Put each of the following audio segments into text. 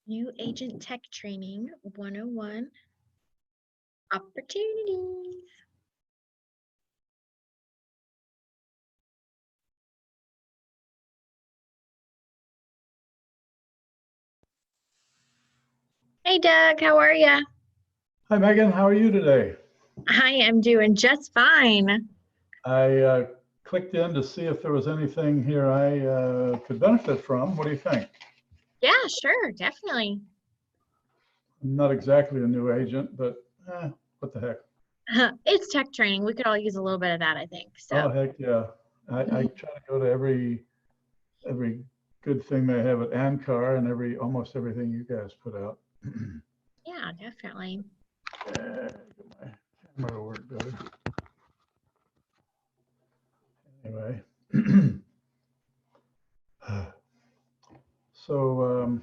New Agent Tech Training 101 Opportunities. Hey Doug, how are you? Hi Megan, how are you today? I am doing just fine. I clicked in to see if there was anything here I could benefit from. What do you think? Yeah, sure, definitely. I'm not exactly a new agent, but what the heck? It's tech training. We could all use a little bit of that, I think. Oh, So, heck yeah. I try to go to every good thing they have at ANCAR and almost everything you guys put out. yeah, definitely. Get my camera to work better. Anyway. So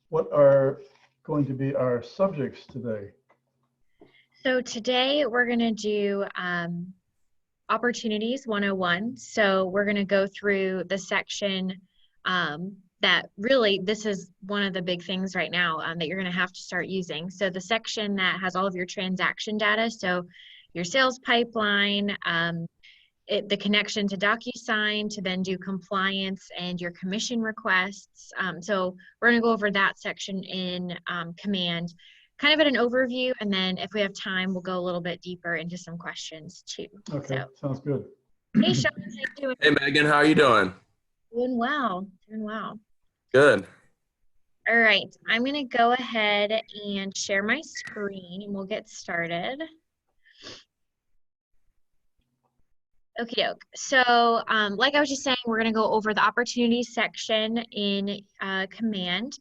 what are going to be our subjects today? So today we're going to do Opportunities 101. So we're going to go through the section that really, this is one of the big things right now that you're going to have to start using. So the section that has all of your transaction data, so your sales pipeline, the connection to Docusign to then do compliance and your commission requests. So we're going to go over that section in Command, kind of at an overview, and then if we have time, we'll go a little bit deeper into some questions too. Okay, So, sounds good. hey Sean, how you doing? Hey Megan, how are you doing? Doing well, doing well. Good. All right, I'm going to go ahead and share my screen and we'll get started. Okie doke. So like I was just saying, we're going to go over the opportunities section in Command.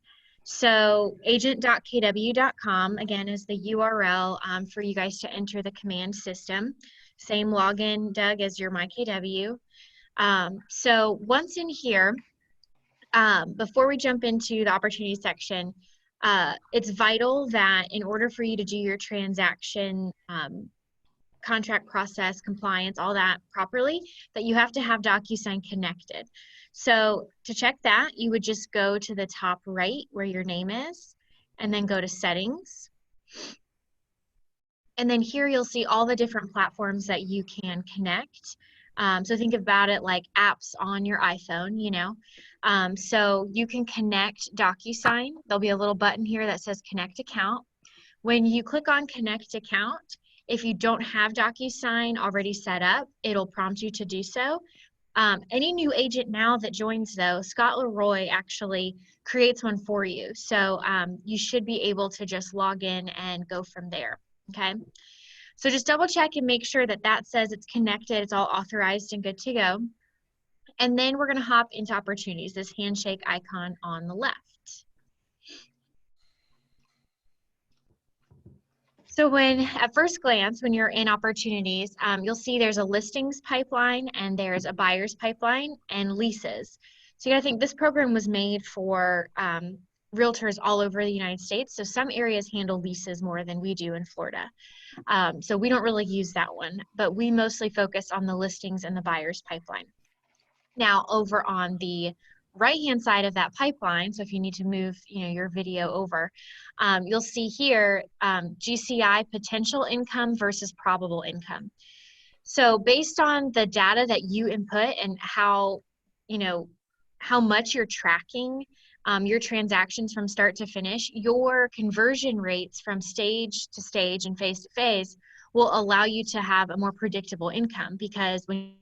So agent.kw.com, again, is the URL for you guys to enter the command system. Same login, Doug, as your MyKW. So once in here, before we jump into the opportunities section, it's vital that in order for you to do your transaction contract process, compliance, all that properly, that you have to have Docusign connected. So to check that, you would just go to the top right where your name is, and then go to settings. And then here you'll see all the different platforms that you can connect. So think about it like apps on your iPhone, you know. So you can connect Docusign. There'll be a little button here that says connect account. When you click on connect account, if you don't have Docusign already set up, it'll prompt you to do so. Any new agent now that joins though, Scott Leroy actually creates one for you. So you should be able to just log in and go from there, okay? So just double check and make sure that that says it's connected, it's all authorized and good to go. And then we're gonna hop into opportunities, this handshake icon on the left. So when, at first glance, when you're in opportunities, you'll see there's a listings pipeline and there's a buyer's pipeline and leases. So you gotta think this program was made for realtors all over the United States. So some areas handle leases more than we do in Florida. So we don't really use that one, but we mostly focus on the listings and the buyer's pipeline. Now over on the right-hand side of that pipeline, so if you need to move your video over, you'll see here GCI potential income versus probable income. So based on the data that you input and how much you're tracking your transactions from start to finish, your conversion rates from stage to stage and phase to phase will allow you to have a more predictable income, because when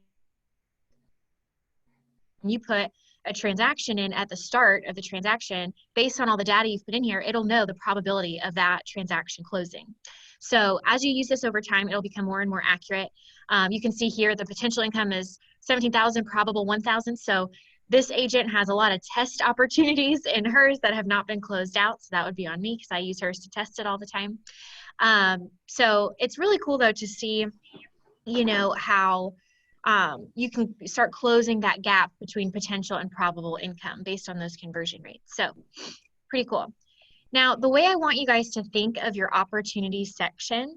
you put a transaction in at the start of the transaction, based on all the data you've put in here, it'll know the probability of that transaction closing. So as you use this over time, it'll become more and more accurate. You can see here the potential income is 17,000, probable 1,000. So this agent has a lot of test opportunities in hers that have not been closed out. So that would be on me because I use hers to test it all the time. So it's really cool though to see, how you can start closing that gap between potential and probable income based on those conversion rates. So pretty cool. Now, the way I want you guys to think of your opportunities section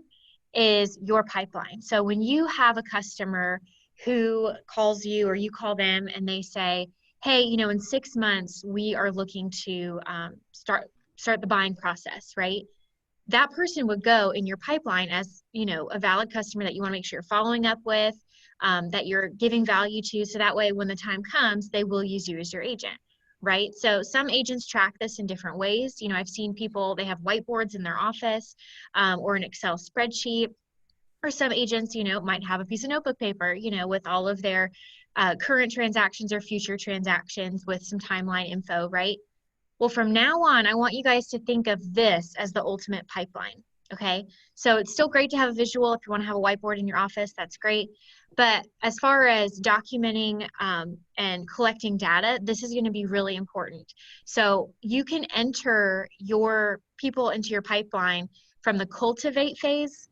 is your pipeline. So when you have a customer who calls you or you call them and they say, hey, in 6 months, we are looking to start the buying process, right? That person would go in your pipeline as, a valid customer that you want to make sure you're following up with, that you're giving value to. So that way, when the time comes, they will use you as your agent, right? So some agents track this in different ways. I've seen people, they have whiteboards in their office or an Excel spreadsheet. Or some agents, might have a piece of notebook paper, with all of their current transactions or future transactions with some timeline info, right? Well, from now on, I want you guys to think of this as the ultimate pipeline, okay? So it's still great to have a visual. If you want to have a whiteboard in your office, that's great. But as far as documenting and collecting data, this is going to be really important. So you can enter your people into your pipeline from the cultivate phase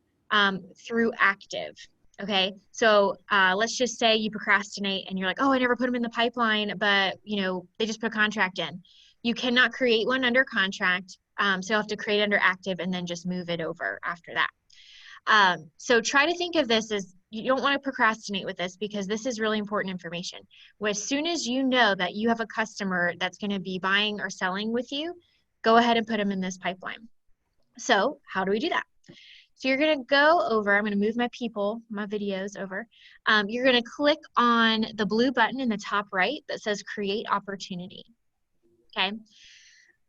through active. Okay, so let's just say you procrastinate and you're like, oh, I never put them in the pipeline, but they just put a contract in. You cannot create one under contract, so you'll have to create under active and then just move it over after that. So try to think of this as, you don't want to procrastinate with this because this is really important information. As soon as you know that you have a customer that's going to be buying or selling with you, go ahead and put them in this pipeline. So how do we do that? So you're going to go over, I'm going to move my videos over. You're going to click on the blue button in the top right that says create opportunity. Okay.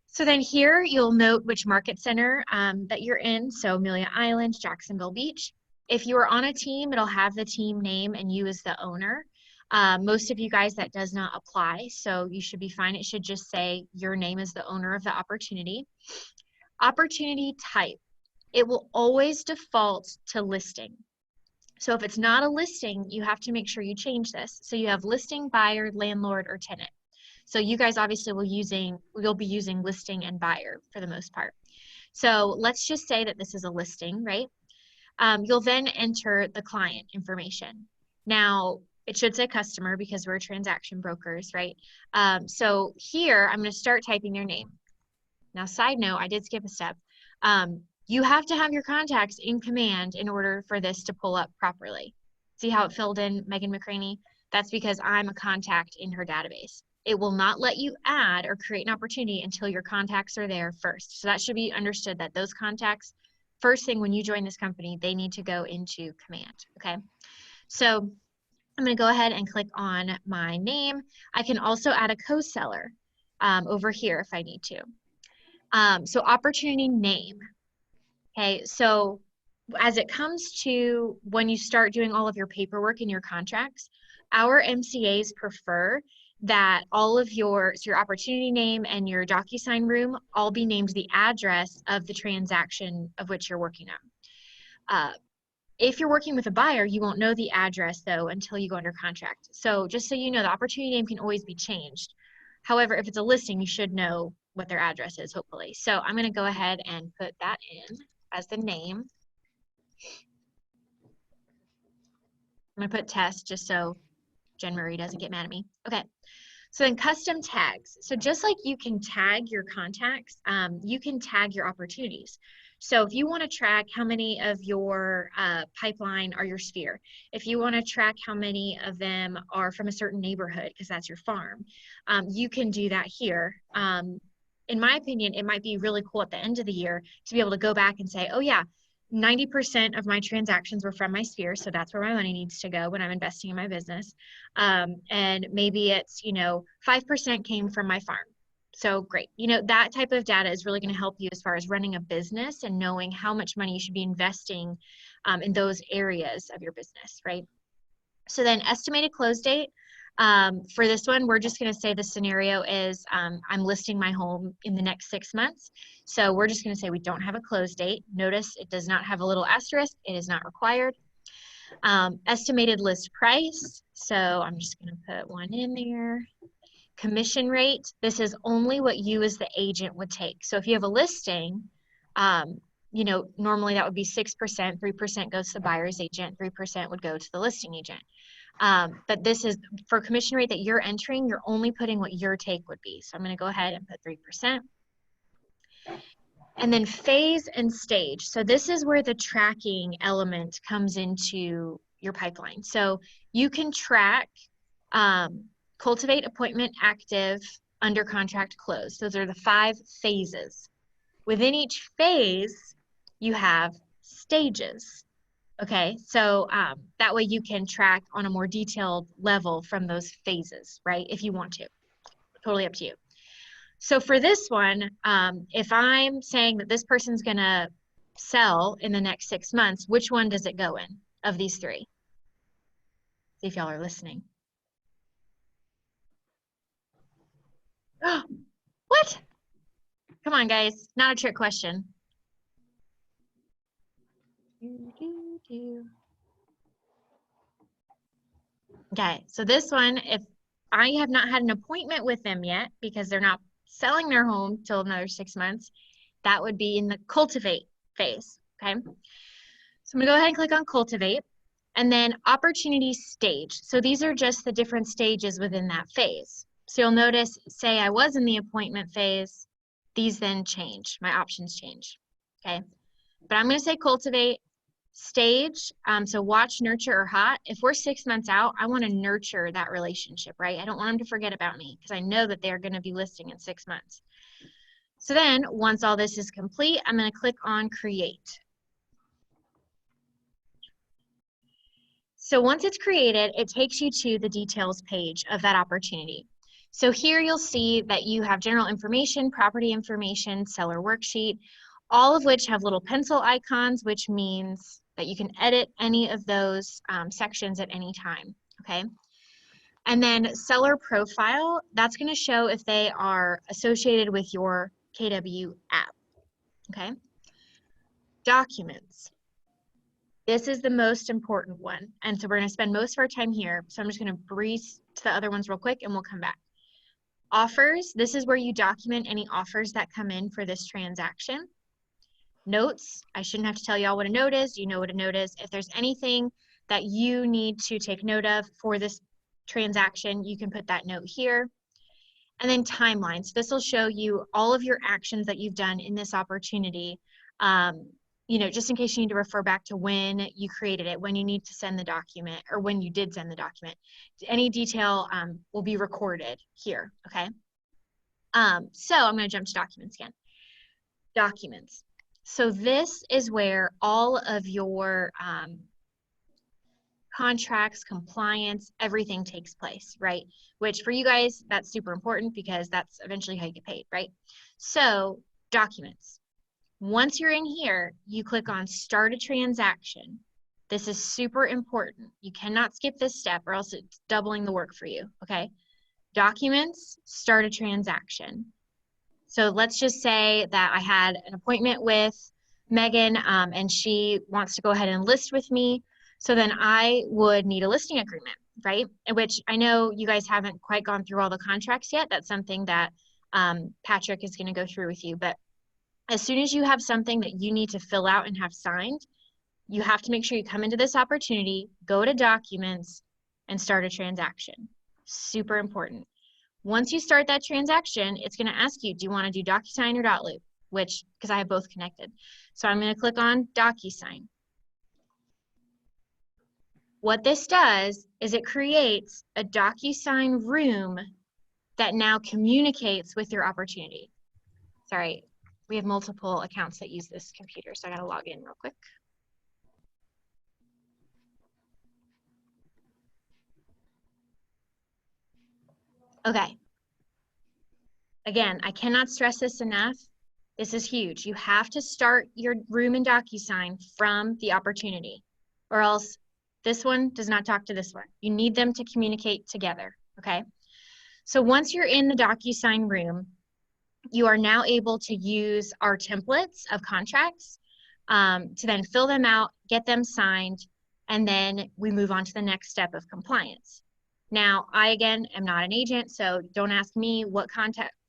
So then here you'll note which market center that you're in. So Amelia Island, Jacksonville Beach. If you are on a team, it'll have the team name and you as the owner. Most of you guys, that does not apply. So you should be fine. It should just say your name is the owner of the opportunity. Opportunity type. It will always default to listing. So if it's not a listing, you have to make sure you change this. So you have listing, buyer, landlord, or tenant. So you guys obviously you'll be using listing and buyer for the most part. So let's just say that this is a listing, right? You'll then enter the client information. Now, it should say customer because we're transaction brokers, right? So here, I'm going to start typing their name. Now, side note, I did skip a step. You have to have your contacts in command in order for this to pull up properly. See how it filled in Megan McCraney? That's because I'm a contact in her database. It will not let you add or create an opportunity until your contacts are there first. So that should be understood, that those contacts, first thing when you join this company, they need to go into command, okay? So I'm going to go ahead and click on my name. I can also add a co-seller over here if I need to. So opportunity name. Okay, so as it comes to when you start doing all of your paperwork in your contracts, our MCAs prefer that all of your opportunity name and your Docusign room all be named the address of the transaction of which you're working on. If you're working with a buyer, you won't know the address though until you go under contract. So just so you know, the opportunity name can always be changed. However, if it's a listing, you should know what their address is, hopefully. So I'm going to go ahead and put that in as the name. I'm going to put test just so Jen Murray doesn't get mad at me. Okay. So then custom tags. So just like you can tag your contacts, you can tag your opportunities. So if you want to track how many of your pipeline are your sphere, if you want to track how many of them are from a certain neighborhood, because that's your farm, you can do that here. In my opinion, it might be really cool at the end of the year to be able to go back and say, oh yeah, 90% of my transactions were from my sphere, so that's where my money needs to go when I'm investing in my business. And maybe it's, 5% came from my farm. So great. That type of data is really going to help you as far as running a business and knowing how much money you should be investing in those areas of your business, right? So then estimated close date. For this one, we're just going to say the scenario is I'm listing my home in the next 6 months. So we're just going to say we don't have a close date. Notice it does not have a little asterisk. It is not required. Estimated list price. So I'm just going to put one in there. Commission rate. This is only what you as the agent would take. So if you have a listing, normally that would be 6%, 3% goes to the buyer's agent, 3% would go to the listing agent. But this is for commission rate that you're entering, you're only putting what your take would be. So I'm going to go ahead and put 3%. And then phase and stage. So this is where the tracking element comes into your pipeline. So you can track Cultivate, appointment, active, under contract, close. Those are the 5 phases. Within each phase, you have stages. Okay, so that way you can track on a more detailed level from those phases, right? If you want to, totally up to you. So for this one, if I'm saying that this person's gonna sell in the next 6 months, which one does it go in of these 3? See if y'all are listening. What? Come on, guys, not a trick question. Okay, so this one, if I have not had an appointment with them yet because they're not selling their home till another 6 months, that would be in the Cultivate phase, okay? So I'm gonna go ahead and click on Cultivate, and then Opportunity Stage. So these are just the different stages within that phase. So you'll notice, say I was in the appointment phase, these then change, my options change, okay? But I'm gonna say Cultivate, Stage, so watch, nurture, or hot. If we're 6 months out, I want to nurture that relationship, right? I don't want them to forget about me because I know that they're going to be listing in 6 months. So then once all this is complete, I'm going to click on Create. So once it's created, it takes you to the details page of that opportunity. So here you'll see that you have general information, property information, seller worksheet, all of which have little pencil icons, which means that you can edit any of those sections at any time, okay? And then seller profile, that's gonna show if they are associated with your KW app, okay? Documents. This is the most important one. And so we're gonna spend most of our time here. So I'm just gonna breeze to the other ones real quick and we'll come back. Offers, this is where you document any offers that come in for this transaction. Notes, I shouldn't have to tell y'all what a note is. You know what a note is. If there's anything that you need to take note of for this transaction, you can put that note here. And then timelines. This will show you all of your actions that you've done in this opportunity, you know, just in case you need to refer back to when you created it, when you need to send the document, or when you did send the document. Any detail will be recorded here, okay? So I'm going to jump to documents again. Documents. So this is where all of your contracts, compliance, everything takes place, right? Which for you guys, that's super important because that's eventually how you get paid, right? So documents. Once you're in here, you click on Start a Transaction. This is super important. You cannot skip this step or else it's doubling the work for you, okay? Documents, Start a Transaction. So let's just say that I had an appointment with Megan and she wants to go ahead and list with me. So then I would need a listing agreement, right? Which I know you guys haven't quite gone through all the contracts yet. That's something that Patrick is going to go through with you. But as soon as you have something that you need to fill out and have signed, you have to make sure you come into this opportunity, go to Documents, and start a transaction. Super important. Once you start that transaction, it's going to ask you, do you want to do Docusign or .loop? Which, because I have both connected. So I'm going to click on Docusign. What this does is it creates a Docusign room that now communicates with your opportunity. Sorry, we have multiple accounts that use this computer, so I got to log in real quick. Okay. Again, I cannot stress this enough. This is huge. You have to start your room in Docusign from the opportunity, or else this one does not talk to this one. You need them to communicate together, okay? So once you're in the Docusign room, you are now able to use our templates of contracts to then fill them out, get them signed, and then we move on to the next step of compliance. Now, I, again, am not an agent, so don't ask me what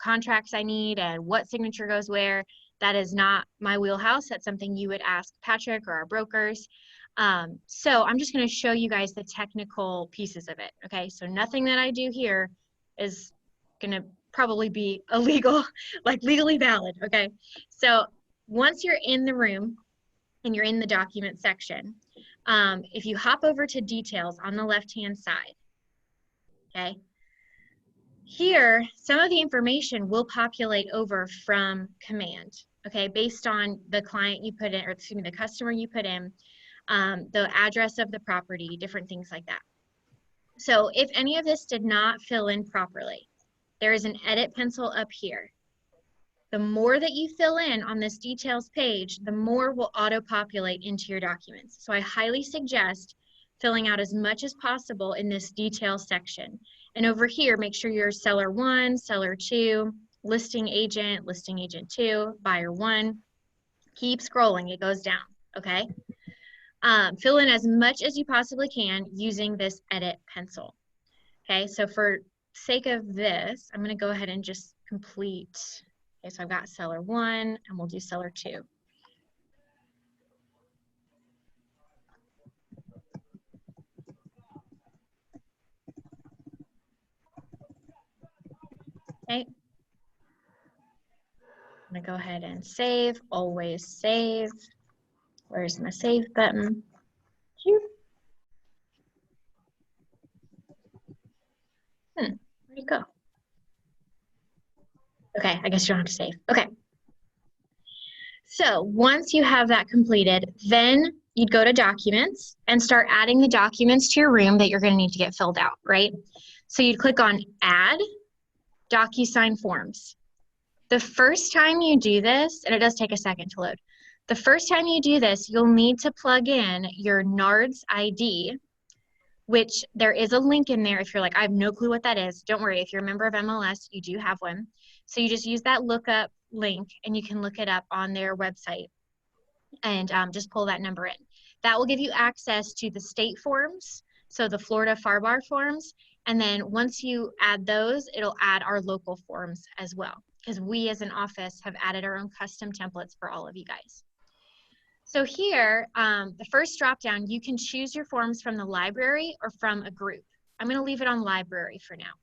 contracts I need and what signature goes where. That is not my wheelhouse. That's something you would ask Patrick or our brokers. So I'm just going to show you guys the technical pieces of it, okay? So nothing that I do here is going to probably be illegal, like legally valid, okay? So once you're in the room, and you're in the document section, if you hop over to details on the left-hand side, okay, here, some of the information will populate over from command, okay, based on the client you put in, or excuse me, the customer you put in, the address of the property, different things like that. So if any of this did not fill in properly, there is an edit pencil up here. The more that you fill in on this details page, the more will auto-populate into your documents. So I highly suggest filling out as much as possible in this details section. And over here, make sure you're seller 1, seller 2, listing agent 2, buyer 1. Keep scrolling, it goes down, okay? Fill in as much as you possibly can using this edit pencil. Okay, so for sake of this, I'm gonna go ahead and just complete. Okay, so I've got seller 1 and we'll do seller 2. Okay. I'm gonna go ahead and save, always save. Where's my save button? Where'd it go? Okay, I guess you don't have to save. Okay. So once you have that completed, then you'd go to documents and start adding the documents to your room that you're going to need to get filled out, right? So you'd click on add Docusign forms. The first time you do this, and it does take a second to load, the first time you do this, you'll need to plug in your NARDS ID, which there is a link in there. If you're like, I have no clue what that is, don't worry. If you're a member of MLS, you do have one. So you just use that lookup link and you can look it up on their website and just pull that number in. That will give you access to the state forms, so the Florida FAR forms, and then once you add those, it'll add our local forms as well, because we as an office have added our own custom templates for all of you guys. So here, the first drop down, you can choose your forms from the library or from a group. I'm going to leave it on library for now.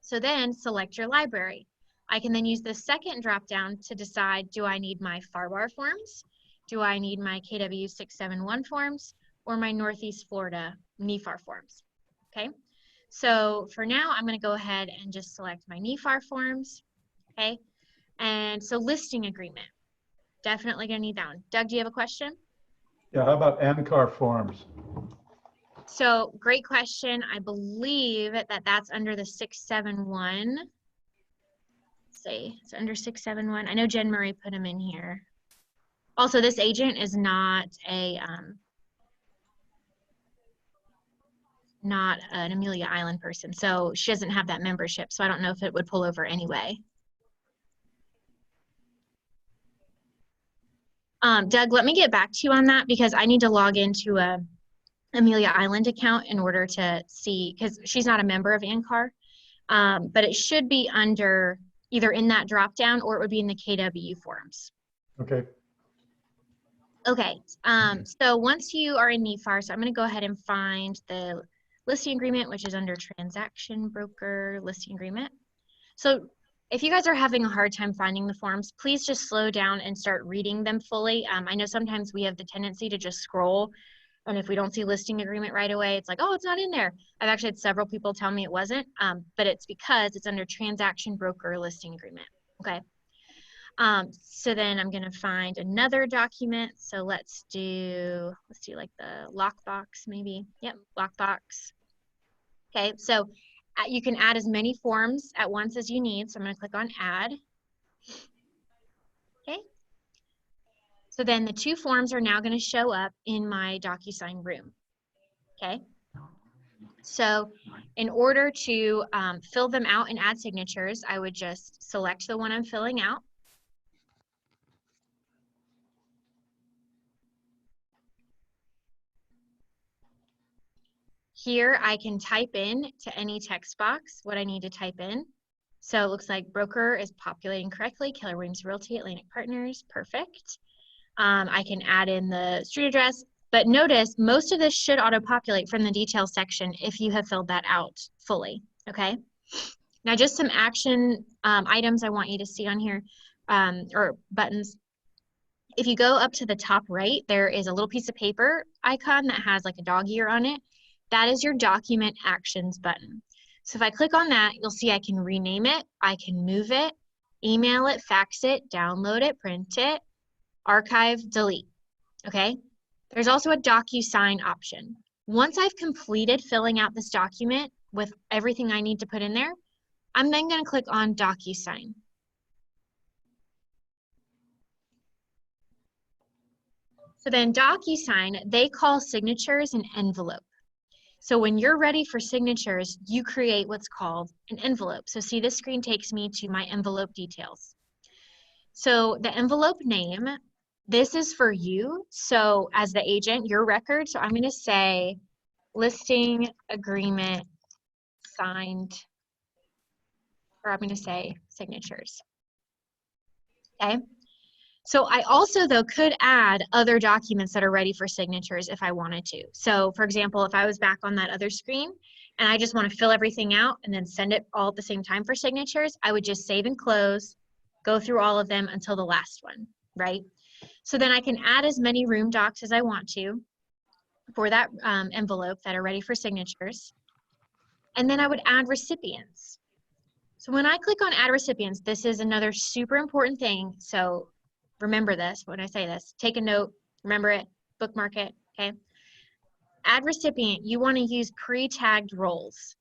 So then select your library. I can then use the second drop down to decide, do I need my FAR forms? Do I need my KW 671 forms or my Northeast Florida NEFAR forms? Okay. So for now, I'm going to go ahead and just select my NEFAR forms. Okay. And so listing agreement. Definitely going to need that one. Doug, do you have a question? Yeah, how about ANCAR forms? So great question. I believe that that's under the 671. Let's see, it's under 671. I know Jen Murray put them in here. Also, this agent is not an Amelia Island person, so she doesn't have that membership, so I don't know if it would pull over anyway. Doug, let me get back to you on that because I need to log into a Amelia Island account in order to see, because she's not a member of ANCAR, but it should be under either in that drop down or it would be in the KW forms. Okay. Okay, so once you are in NEFAR, so I'm going to go ahead and find the listing agreement, which is under transaction broker listing agreement. So if you guys are having a hard time finding the forms, please just slow down and start reading them fully. I know sometimes we have the tendency to just scroll, and if we don't see listing agreement right away, it's like, oh, it's not in there. I've actually had several people tell me it wasn't, but it's because it's under transaction broker listing agreement, okay? So then I'm gonna find another document. So let's do like the lockbox maybe. Yep, lockbox. Okay, so you can add as many forms at once as you need. So I'm gonna click on add. Okay. So then the 2 forms are now gonna show up in my Docusign room. Okay. So in order to fill them out and add signatures, I would just select the one I'm filling out. Here I can type in to any text box what I need to type in. So it looks like broker is populating correctly, Keller Williams Realty Atlantic Partners, perfect. I can add in the street address, but notice most of this should auto-populate from the details section if you have filled that out fully, okay? Now just some action items I want you to see on here, or buttons. If you go up to the top right, there is a little piece of paper icon that has like a dog ear on it. That is your document actions button. So if I click on that, you'll see I can rename it, I can move it, email it, fax it, download it, print it, archive, delete, okay? There's also a Docusign option. Once I've completed filling out this document with everything I need to put in there, I'm then gonna click on Docusign. So then Docusign, they call signatures an envelope. So when you're ready for signatures, you create what's called an envelope. So see, this screen takes me to my envelope details. So the envelope name, this is for you. So as the agent, your record. So I'm going to say listing agreement signed, or I'm going to say signatures. Okay. So I also, though, could add other documents that are ready for signatures if I wanted to. So for example, if I was back on that other screen and I just want to fill everything out and then send it all at the same time for signatures, I would just save and close, go through all of them until the last one, right? So then I can add as many room docs as I want to for that envelope that are ready for signatures. And then I would add recipients. So when I click on add recipients, this is another super important thing. So remember this when I say this. Take a note, remember it, bookmark it, okay? Add recipient, you want to use pre-tagged roles.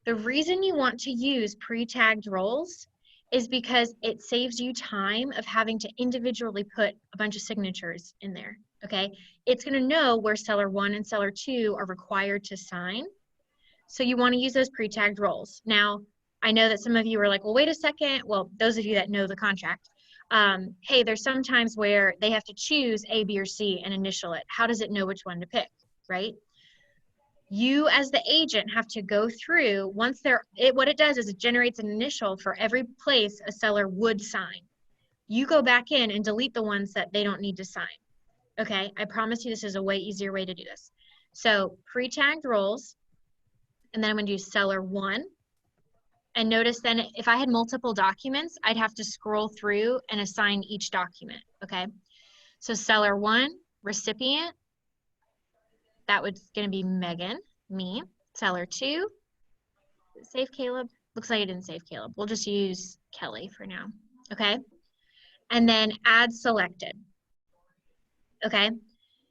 The reason you want to use pre-tagged roles is because it saves you time of having to individually put a bunch of signatures in there, okay? It's going to know where seller 1 and seller 2 are required to sign. So you want to use those pre-tagged roles. Now, I know that some of you are like, well, wait a second. Well, those of you that know the contract, hey, there's some times where they have to choose A, B, or C and initial it. How does it know which one to pick, right? You as the agent have to go through, once what it does is it generates an initial for every place a seller would sign. You go back in and delete the ones that they don't need to sign, okay? I promise you this is a way easier way to do this. So pre-tagged roles, and then I'm gonna do seller 1. And notice then if I had multiple documents, I'd have to scroll through and assign each document, okay? So seller 1, recipient, that was gonna be Megan, me. Seller 2, save Caleb? Looks like I didn't save Caleb. We'll just use Kelly for now, okay? And then add selected, okay?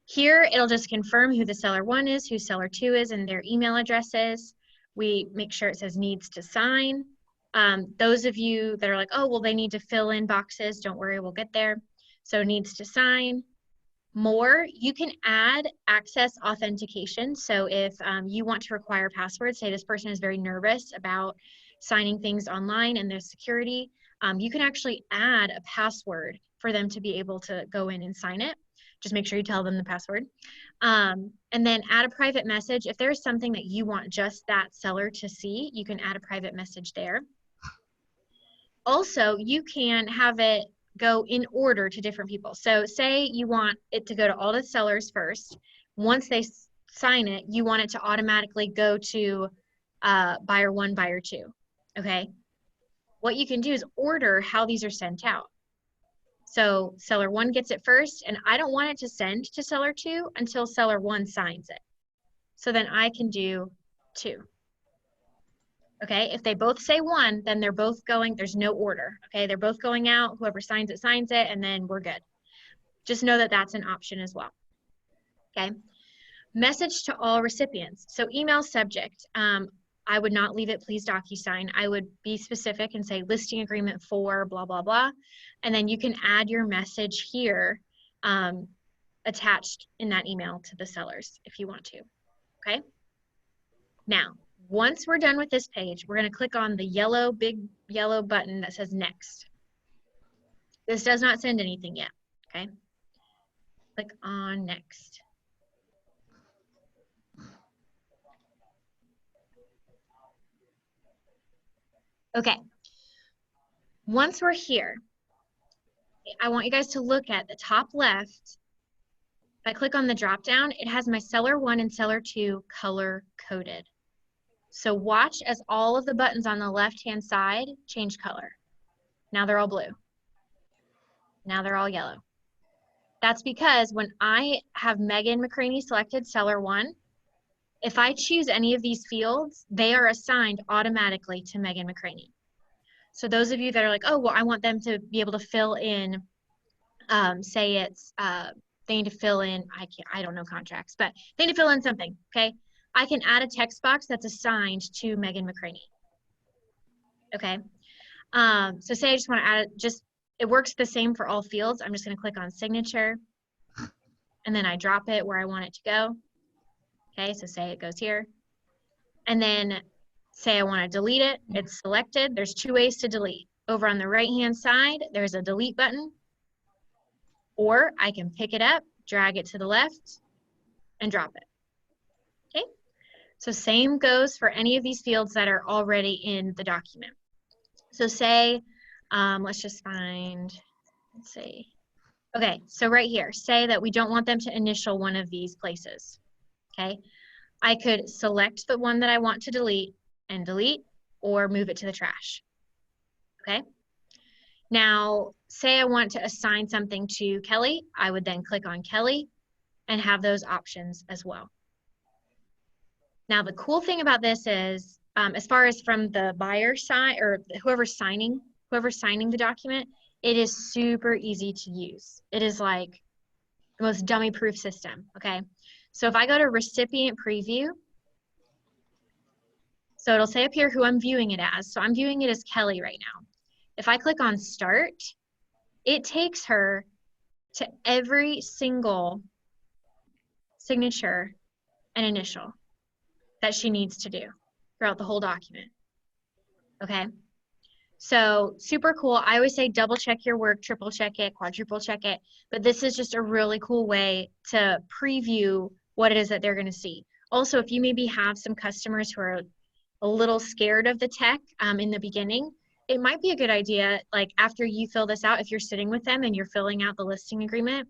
Here, it'll just confirm who the seller 1 is, who seller 2 is, and their email addresses. We make sure it says needs to sign. Those of you that are like, oh, well, they need to fill in boxes, don't worry, we'll get there. So needs to sign. More, you can add access authentication. So if you want to require passwords, say this person is very nervous about signing things online and their security, you can actually add a password for them to be able to go in and sign it. Just make sure you tell them the password. And then add a private message. If there's something that you want just that seller to see, you can add a private message there. Also, you can have it go in order to different people. So say you want it to go to all the sellers first. Once they sign it, you want it to automatically go to buyer 1, buyer 2, okay? What you can do is order how these are sent out. So seller 1 gets it first, and I don't want it to send to seller 2 until seller 1 signs it. So then I can do 2. Okay, if they both say 1, then they're both going, there's no order. Okay, they're both going out, whoever signs it, and then we're good. Just know that that's an option as well. Okay, message to all recipients. So email subject, I would not leave it please Docusign. I would be specific and say listing agreement for blah, blah, blah. And then you can add your message here attached in that email to the sellers if you want to, okay? Now, once we're done with this page, we're going to click on the yellow, big yellow button that says next. This does not send anything yet, okay? Click on next. Okay, once we're here, I want you guys to look at the top left. If I click on the drop down, it has my seller 1 and seller 2 color coded. So watch as all of the buttons on the left-hand side change color. Now they're all blue. Now they're all yellow. That's because when I have Megan McCraney selected seller 1, if I choose any of these fields, they are assigned automatically to Megan McCraney. So those of you that are like, oh, well, I want them to be able to fill in, say it's, they need to fill in, I don't know contracts, but they need to fill in something, okay? I can add a text box that's assigned to Megan McCraney, okay? So say I just want to add it, it works the same for all fields. I'm just going to click on signature, and then I drop it where I want it to go. Okay, so say it goes here. And then say I want to delete it. It's selected. There's 2 ways to delete. Over on the right-hand side, there's a delete button. Or I can pick it up, drag it to the left, and drop it. Okay, so same goes for any of these fields that are already in the document. So say, let's just find, let's see. Okay, so right here, say that we don't want them to initial one of these places, okay? I could select the one that I want to delete and delete, or move it to the trash, okay? Now, say I want to assign something to Kelly, I would then click on Kelly and have those options as well. Now, the cool thing about this is, as far as from the buyer side, or whoever's signing the document, it is super easy to use. It is like the most dummy-proof system, okay? So if I go to recipient preview, so it'll say up here who I'm viewing it as. So I'm viewing it as Kelly right now. If I click on start, it takes her to every single signature and initial that she needs to do throughout the whole document, okay? So super cool. I always say double check your work, triple check it, quadruple check it, but this is just a really cool way to preview what it is that they're gonna see. Also, if you maybe have some customers who are a little scared of the tech in the beginning, it might be a good idea, like after you fill this out, if you're sitting with them and you're filling out the listing agreement,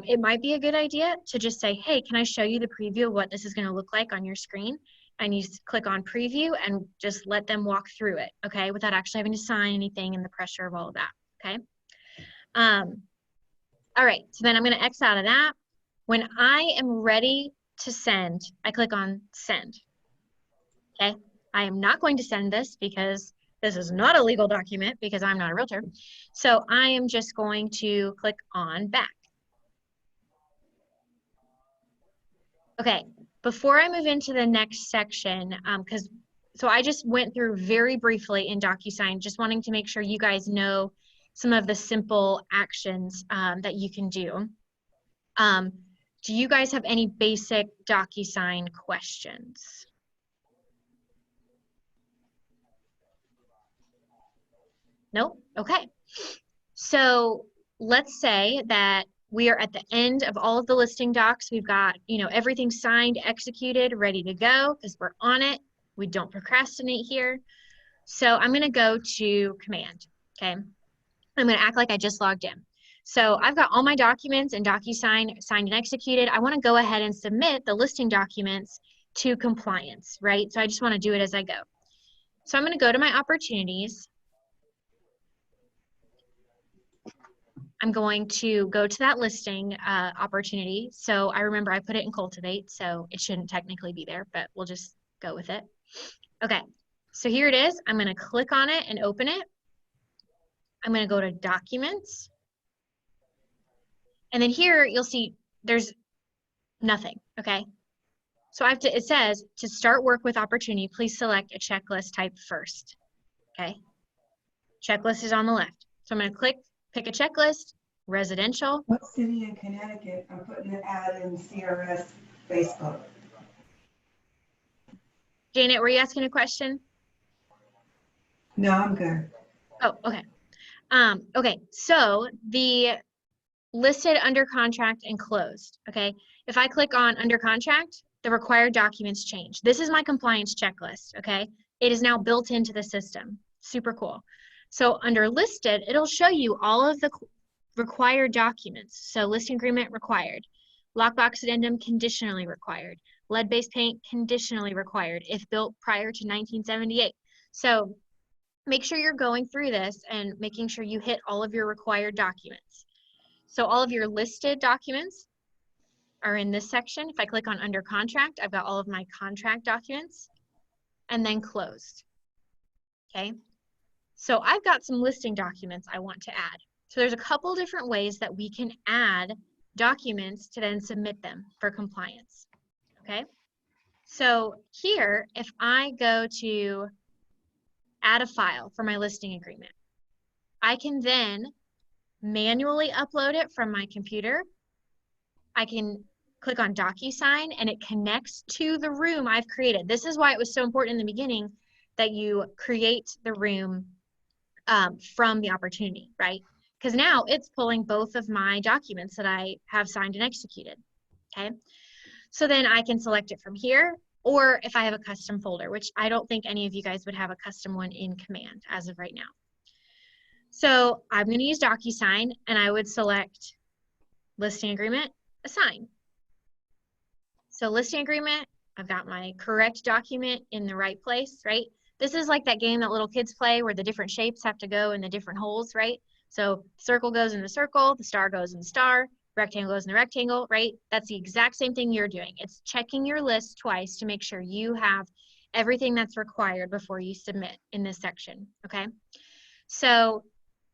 it might be a good idea to just say, hey, can I show you the preview of what this is gonna look like on your screen? And you click on preview and just let them walk through it, okay? Without actually having to sign anything and the pressure of all of that, okay? All right, so then I'm gonna X out of that. When I am ready to send, I click on send, okay? I am not going to send this because this is not a legal document because I'm not a realtor. So I am just going to click on back. Okay, before I move into the next section, so I just went through very briefly in Docusign, just wanting to make sure you guys know some of the simple actions that you can do. Do you guys have any basic Docusign questions? No? Okay. So let's say that we are at the end of all of the listing docs. We've got, everything signed, executed, ready to go because we're on it. We don't procrastinate here. So I'm going to go to command, okay? I'm going to act like I just logged in. So I've got all my documents in Docusign signed and executed. I want to go ahead and submit the listing documents to compliance, right? So I just want to do it as I go. So I'm going to go to my opportunities. I'm going to go to that listing opportunity. So I remember I put it in Cultivate, so it shouldn't technically be there, but we'll just go with it. Okay, so here it is. I'm going to click on it and open it. I'm going to go to Documents. And then here you'll see there's nothing, okay? So it says, to start work with opportunity, please select a checklist type first, okay? Checklist is on the left. So I'm going to pick a checklist, residential. What city in Connecticut? I'm putting an ad in CRS Facebook. Janet, were you asking a question? No, I'm good. Oh, okay. Okay, so the listed under contract and closed, okay? If I click on under contract, the required documents change. This is my compliance checklist, okay? It is now built into the system. Super cool. So under listed, it'll show you all of the required documents. So listing agreement required, lockbox addendum conditionally required, lead-based paint conditionally required if built prior to 1978. So make sure you're going through this and making sure you hit all of your required documents. So all of your listed documents are in this section. If I click on under contract, I've got all of my contract documents, and then closed. Okay. So I've got some listing documents I want to add. So there's a couple different ways that we can add documents to then submit them for compliance. Okay. So here, if I go to add a file for my listing agreement, I can then manually upload it from my computer. I can click on Docusign and it connects to the room I've created. This is why it was so important in the beginning that you create the room from the opportunity, right? Because now it's pulling both of my documents that I have signed and executed, okay? So then I can select it from here, or if I have a custom folder, which I don't think any of you guys would have a custom one in Command as of right now. So I'm going to use Docusign, and I would select listing agreement, assign. So listing agreement, I've got my correct document in the right place, right? This is like that game that little kids play where the different shapes have to go in the different holes, right? So circle goes in the circle, the star goes in the star, rectangle goes in the rectangle, right? That's the exact same thing you're doing. It's checking your list twice to make sure you have everything that's required before you submit in this section, okay? So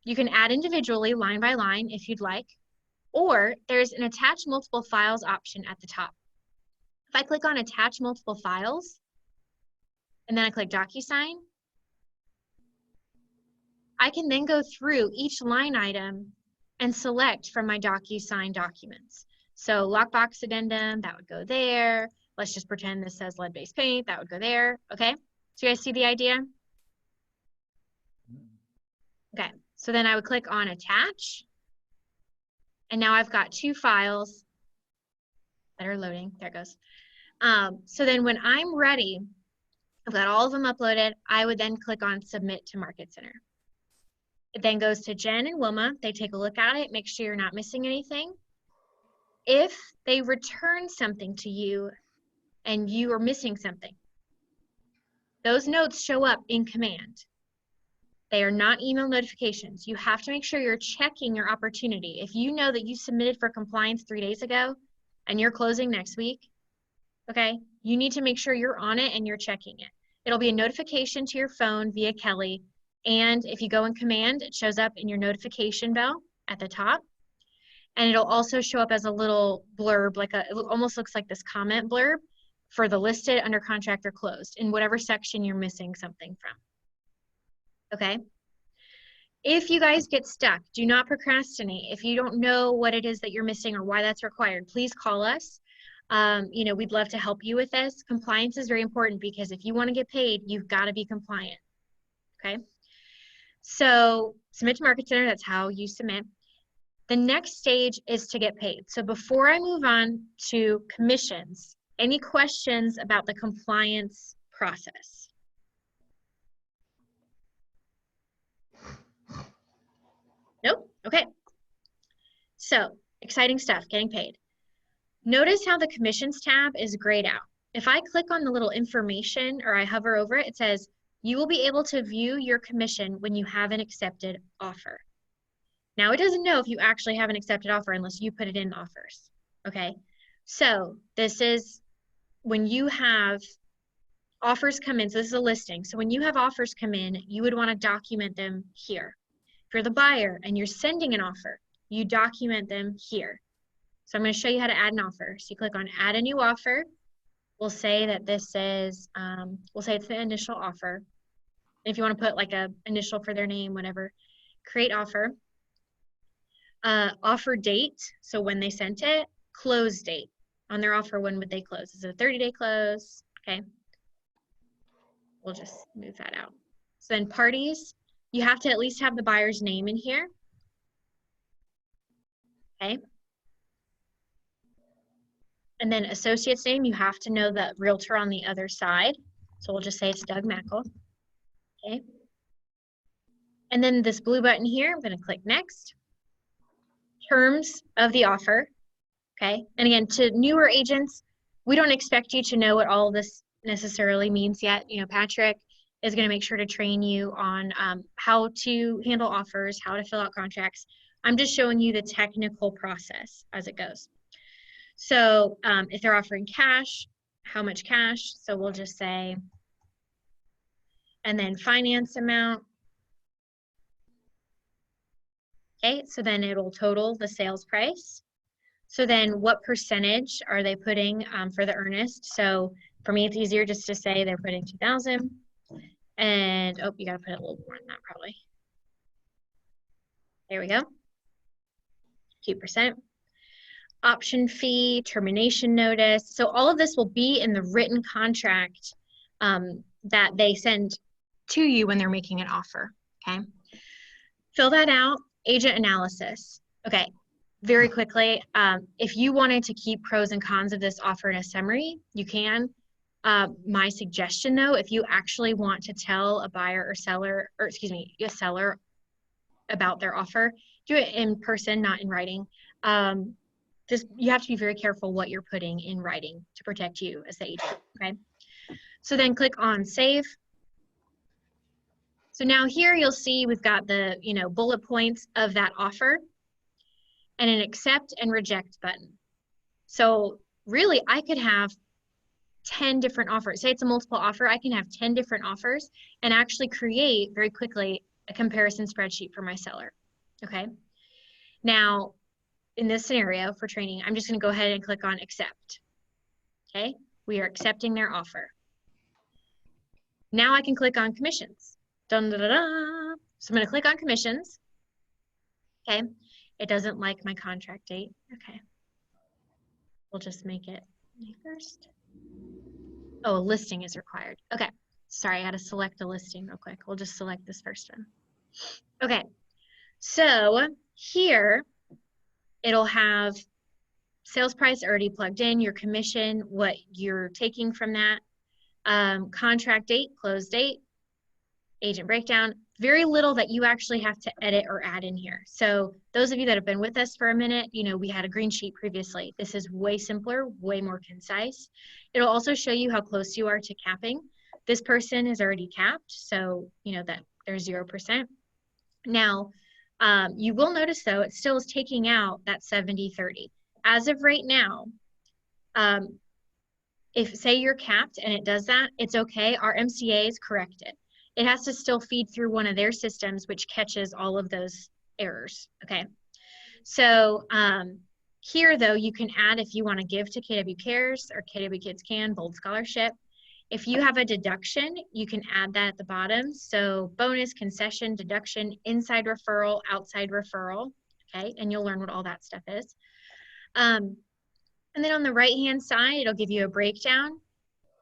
you can add individually line by line if you'd like, or there's an attach multiple files option at the top. If I click on attach multiple files, and then I click DocuSign, I can then go through each line item and select from my DocuSign documents. So lockbox addendum, that would go there. Let's just pretend this says lead-based paint, that would go there, okay? So you guys see the idea? Okay, so then I would click on attach, and now I've got two files that are loading, there it goes. So then when I'm ready, I've got all of them uploaded, I would then click on submit to Market Center. It then goes to Jen and Wilma. They take a look at it, make sure you're not missing anything. If they return something to you and you are missing something, those notes show up in Command. They are not email notifications. You have to make sure you're checking your opportunity. If you know that you submitted for compliance 3 days ago and you're closing next week, okay, you need to make sure you're on it and you're checking it. It'll be a notification to your phone via Kelly. And if you go in Command, it shows up in your notification bell at the top. And it'll also show up as a little blurb, it almost looks like this comment blurb for the listed, under contract, or closed in whatever section you're missing something from. Okay? If you guys get stuck, do not procrastinate. If you don't know what it is that you're missing or why that's required, please call us. We'd love to help you with this. Compliance is very important because if you want to get paid, you've got to be compliant. Okay? So submit to Market Center, that's how you submit. The next stage is to get paid. So before I move on to commissions, any questions about the compliance process? Nope? Okay. So exciting stuff, getting paid. Notice how the commissions tab is grayed out. If I click on the little information or I hover over it, it says, you will be able to view your commission when you have an accepted offer. Now it doesn't know if you actually have an accepted offer unless you put it in offers, okay? So this is when you have offers come in, so this is a listing. So when you have offers come in, you would want to document them here. If you're the buyer and you're sending an offer, you document them here. So I'm going to show you how to add an offer. So you click on add a new offer. We'll say that this is, we'll say it's the initial offer. If you want to put like a initial for their name, whatever, create offer. Offer date, so when they sent it, close date. On their offer, when would they close? Is it a 30-day close? Okay. We'll just move that out. So then parties, you have to at least have the buyer's name in here. Okay. And then associate's name, you have to know the realtor on the other side. So we'll just say it's Doug Mackel. Okay. And then this blue button here, I'm going to click next. Terms of the offer. Okay. And again, to newer agents, we don't expect you to know what all of this necessarily means yet. You know, Patrick is going to make sure to train you on how to handle offers, how to fill out contracts. I'm just showing you the technical process as it goes. So if they're offering cash, how much cash? So we'll just say, and then finance amount. Okay, so then it'll total the sales price. So then what percentage are they putting for the earnest? So for me, it's easier just to say they're putting 2,000. And, oh, you got to put a little more than that probably. There we go. 2%. Option fee, termination notice. So all of this will be in the written contract that they send to you when they're making an offer, okay? Fill that out, agent analysis. Okay, very quickly, if you wanted to keep pros and cons of this offer in a summary, you can. My suggestion though, if you actually want to tell a buyer or seller, or excuse me, a seller about their offer, do it in person, not in writing. Just, you have to be very careful what you're putting in writing to protect you as the agent, okay? So then click on save. So now here you'll see we've got the, bullet points of that offer and an accept and reject button. So really I could have 10 different offers. Say it's a multiple offer, I can have 10 different offers and actually create very quickly a comparison spreadsheet for my seller, okay? Now, in this scenario for training, I'm just going to go ahead and click on accept. Okay, we are accepting their offer. Now I can click on commissions. Dun, da, da, da. So I'm going to click on commissions. Okay, it doesn't like my contract date. Okay, we'll just make it May 1st. Oh, a listing is required. Okay, sorry, I had to select a listing real quick. We'll just select this first one. Okay, so here it'll have sales price already plugged in, your commission, what you're taking from that, contract date, close date, agent breakdown, very little that you actually have to edit or add in here. So those of you that have been with us for a minute, we had a green sheet previously. This is way simpler, way more concise. It'll also show you how close you are to capping. This person is already capped, so that there's 0%. Now, you will notice though, it still is taking out that 70-30. As of right now, if say you're capped and it does that, it's okay. Our MCAs correct it. It has to still feed through one of their systems, which catches all of those errors, okay? So here though, you can add if you want to give to KW Cares or KW Kids Can, Bold Scholarship. If you have a deduction, you can add that at the bottom. So bonus, concession, deduction, inside referral, outside referral, okay? And you'll learn what all that stuff is. And then on the right-hand side, it'll give you a breakdown.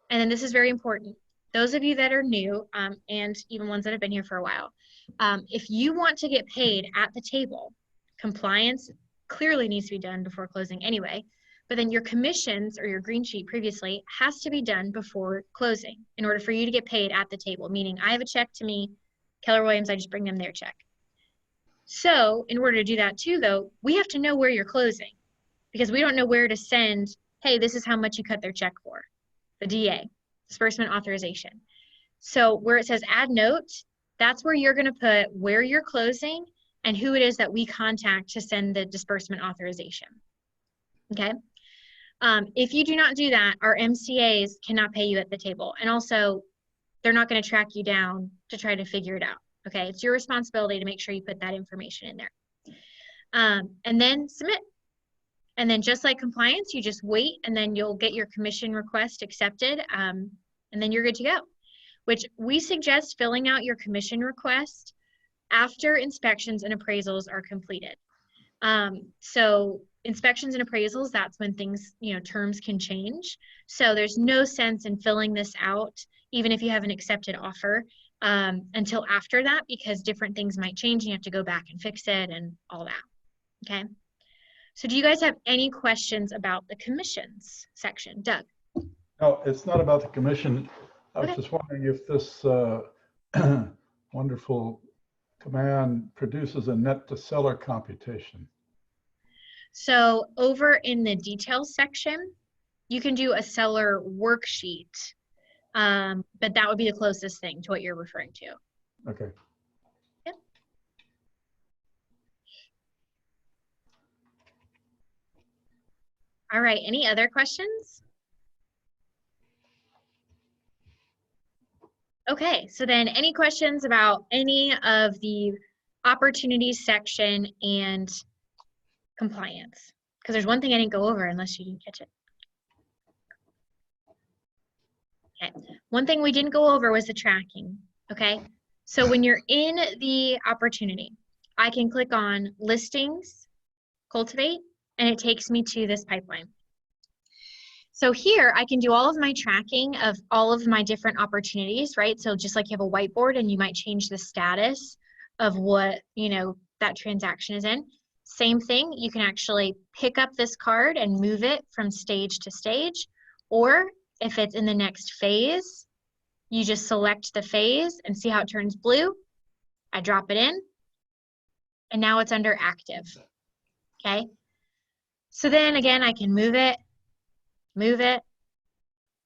And then this is very important. Those of you that are new, and even ones that have been here for a while, if you want to get paid at the table, compliance clearly needs to be done before closing anyway, but then your commissions or your green sheet previously has to be done before closing in order for you to get paid at the table, meaning I have a check to me, Keller Williams, I just bring them their check. So in order to do that too, though, we have to know where you're closing because we don't know where to send, hey, this is how much you cut their check for, the DA, disbursement authorization. So where it says add note, that's where you're going to put where you're closing and who it is that we contact to send the disbursement authorization. Okay. If you do not do that, our MCAs cannot pay you at the table. And also, they're not going to track you down to try to figure it out. Okay. It's your responsibility to make sure you put that information in there. And then submit. And then just like compliance, you just wait and then you'll get your commission request accepted. And then you're good to go, which we suggest filling out your commission request after inspections and appraisals are completed. So inspections and appraisals, that's when things, terms can change. So there's no sense in filling this out, even if you have an accepted offer, until after that, because different things might change and you have to go back and fix it and all that, okay? So do you guys have any questions about the commissions section? Doug? No, it's not about the commission. I was Okay. just wondering if this wonderful command produces a net to seller computation. So over in the details section, you can do a seller worksheet, but that would be the closest thing to what you're referring to. Okay. Yep. All right, any other questions? Okay, so then any questions about any of the opportunities section and compliance? Because there's one thing I didn't go over unless you didn't catch it. Okay, one thing we didn't go over was the tracking, okay? So when you're in the opportunity, I can click on listings, cultivate, and it takes me to this pipeline. So here I can do all of my tracking of all of my different opportunities, right? So just like you have a whiteboard and you might change the status of what, that transaction is in. Same thing, you can actually pick up this card and move it from stage to stage, or if it's in the next phase, you just select the phase and see how it turns blue. I drop it in, and now it's under active, okay? So then again, I can move it,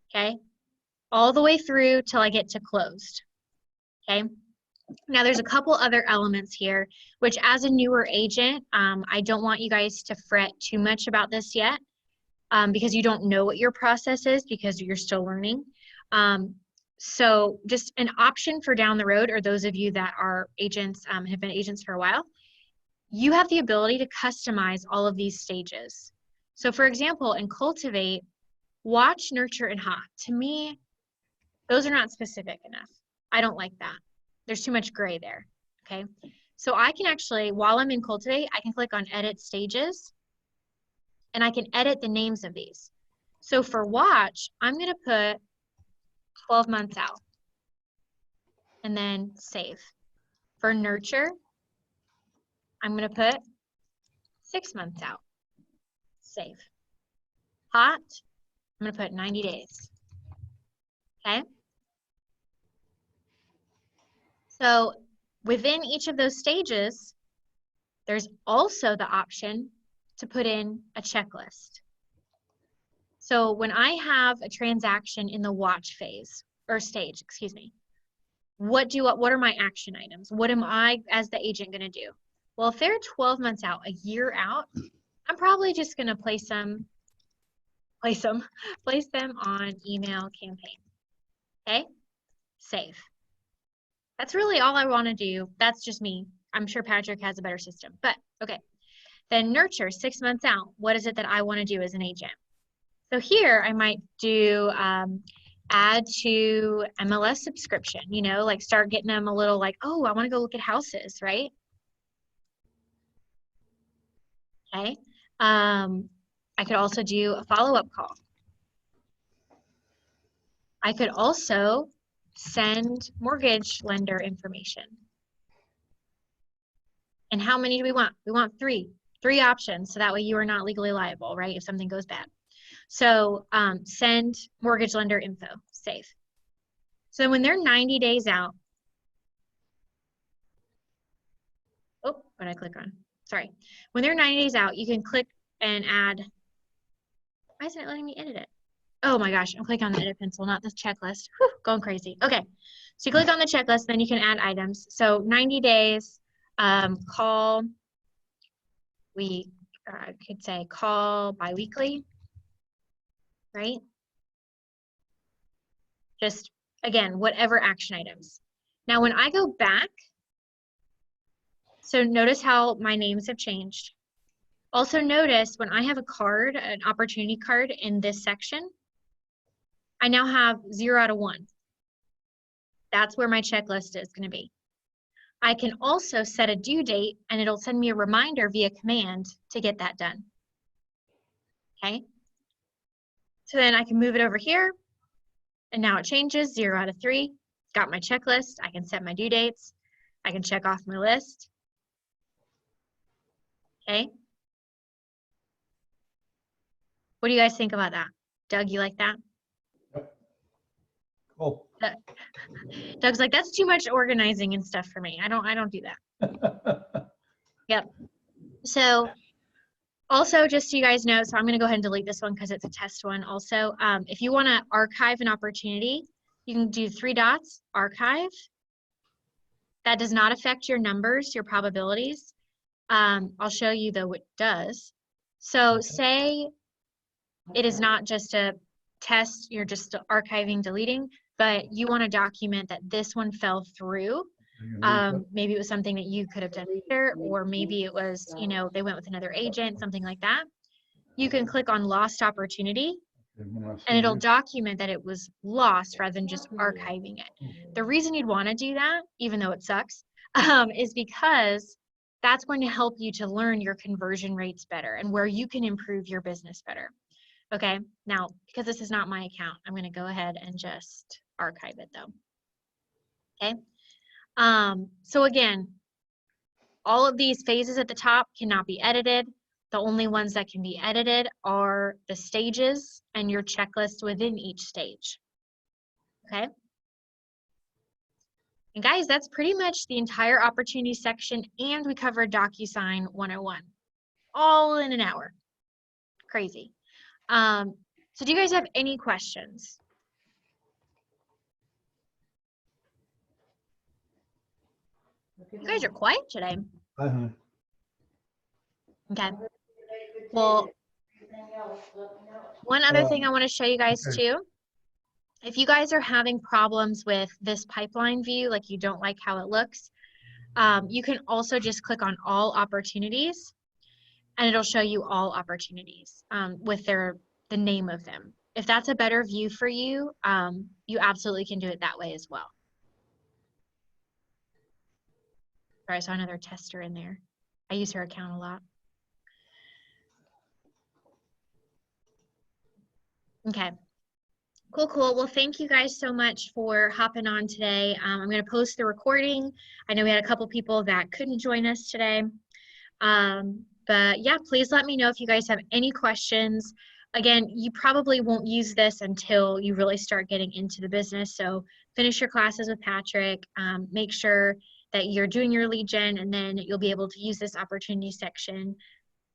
okay? All the way through till I get to closed, okay? Now there's a couple other elements here, which as a newer agent, I don't want you guys to fret too much about this yet, because you don't know what your process is because you're still learning. So just an option for down the road, or those of you that are agents, have been agents for a while, you have the ability to customize all of these stages. So for example, in Cultivate, watch, nurture, and hot. To me, those are not specific enough. I don't like that. There's too much gray there, okay? So I can actually, while I'm in Cultivate, I can click on edit stages, and I can edit the names of these. So for watch, I'm gonna put 12 months out, and then save. For nurture, I'm gonna put 6 months out, save. Hot, I'm gonna put 90 days, okay? So within each of those stages, there's also the option to put in a checklist. So when I have a transaction in the watch phase, or stage, excuse me, what are my action items? What am I, as the agent, gonna do? Well, if they're 12 months out, a year out, I'm probably just gonna place them on email campaign, okay? Save. That's really all I wanna do. That's just me. I'm sure Patrick has a better system, but okay. Then nurture, 6 months out. What is it that I wanna do as an agent? So here I might do add to MLS subscription, like start getting them a little like, oh, I want to go look at houses, right? Okay. I could also do a follow-up call. I could also send mortgage lender information. And how many do we want? We want three options. So that way you are not legally liable, right? If something goes bad. So send mortgage lender info, save. So when they're 90 days out, oh, what did I click on? Sorry. When they're 90 days out, you can click and add. Why isn't it letting me edit it? Oh my gosh, I'm clicking on the edit pencil, not this checklist. Whew, going crazy. Okay, so you click on the checklist, then you can add items. So 90 days, call, we could say call biweekly, right? Just, again, whatever action items. Now, when I go back, so notice how my names have changed. Also notice when I have a card, an opportunity card in this section, I now have 0 out of 1. That's where my checklist is going to be. I can also set a due date and it'll send me a reminder via command to get that done. Okay. So then I can move it over here and now it changes 0 out of 3. Got my checklist. I can set my due dates. I can check off my list. Okay. What do you guys think about that? Doug, you like that? Yep. Cool. Doug's like, that's too much organizing and stuff for me. I don't do that. Yep. So also, just so you guys know, so I'm going to go ahead and delete this one because it's a test one also. If you want to archive an opportunity, you can do 3 dots, archive. That does not affect your numbers, your probabilities. I'll show you though what it does. So say it is not just a test, you're just archiving, deleting, but you want to document that this one fell through. Maybe it was something that you could have done better, or maybe it was, you know, they went with another agent, something like that. You can click on lost opportunity, and it'll document that it was lost rather than just archiving it. The reason you'd want to do that, even though it sucks, is because that's going to help you to learn your conversion rates better and where you can improve your business better. Okay, now, because this is not my account, I'm going to go ahead and just archive it though. Okay, so again, all of these phases at the top cannot be edited. The only ones that can be edited are the stages and your checklist within each stage. Okay. And guys, that's pretty much the entire opportunity section, and we covered Docusign 101, all in an hour. Crazy. So do you guys have any questions? You guys are quiet today. Uh-huh. Okay. Well, one other thing I want to show you guys too. If you guys are having problems with this pipeline view, like you don't like how it looks, you can also just click on all opportunities, and it'll show you all opportunities with the name of them. If that's a better view for you, you absolutely can do it that way as well. Sorry, I saw another tester in there. I use her account a lot. Okay. Cool, cool. Well, thank you guys so much for hopping on today. I'm going to post the recording. I know we had a couple people that couldn't join us today. But yeah, please let me know if you guys have any questions. Again, you probably won't use this until you really start getting into the business. So finish your classes with Patrick. Make sure that you're doing your lead gen, and then you'll be able to use this opportunity section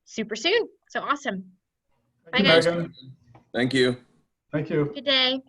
super soon. So awesome. Bye, guys. Megan. Thank you. Thank you. Good day.